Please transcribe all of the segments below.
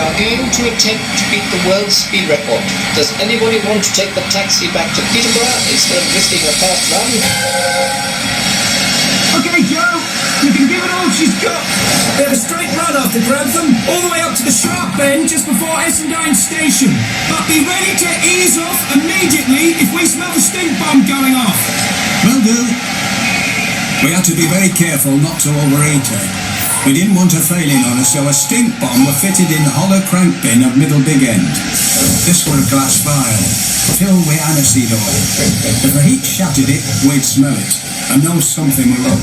are going to attempt to beat the world speed record. Does anybody want to take the taxi back to Peterborough instead of risking a fast run? Okay, Joe, you can give it all she's got. We have a straight run after Grantham, all the way up to the sharp bend just before Essendine Station. But be ready to ease off immediately if we smell the stink bomb going off. Will do. We had to be very careful not to overeat her. We didn't want her failing on us, so a stink bomb were fitted in the hollow crank bin of Middle Big End. This were a glass vial, filled with aniseed oil. If the heat shattered it, we'd smell it, and know something were wrong.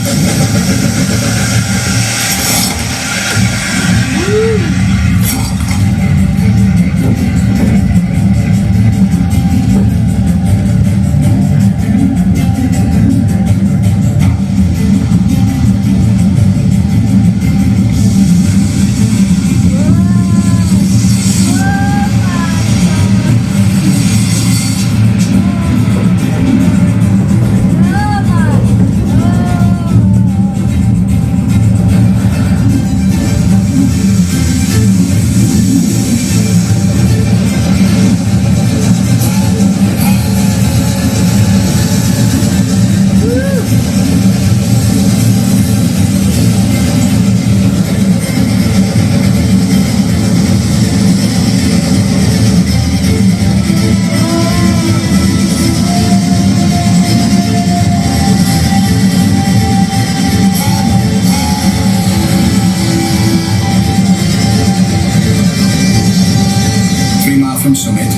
From Summit,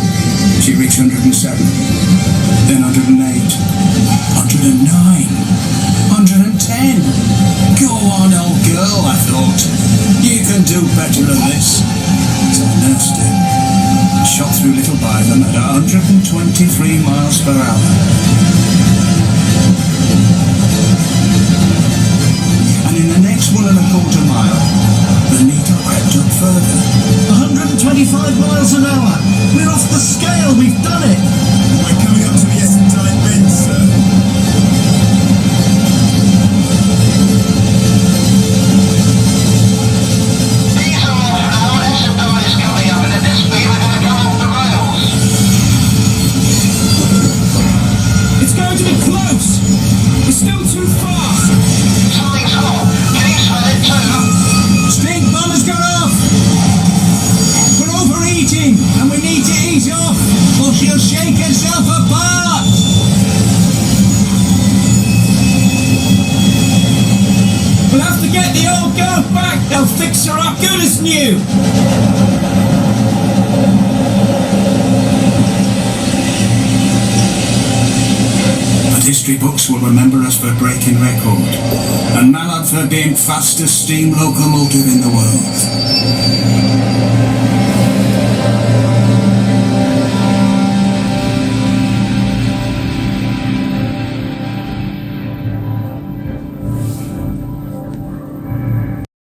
she reached 107, then 108, 109, 110. Go on, old girl, I thought. You can do better than this. So I nursed her. Shot through Little Bytham at 123 miles per hour. And in the next 1.25 miles, the needle crept up further. 125 miles an hour. We're off the scale. We've done it. We're coming up to the Essendine bend, sir. These are off now. Essendine is coming up, and at this speed we're going to come off the rails. It's going to be close. We're still too fast. Something's hot. Can you smell it too? Stink bomb has gone off. We're overeating, and we need to ease off, or she'll shake herself apart. We'll have to get the old girl back. They'll fix her up good as new. But history books will remember us for breaking record, and Mallard for being fastest steam locomotive in the world.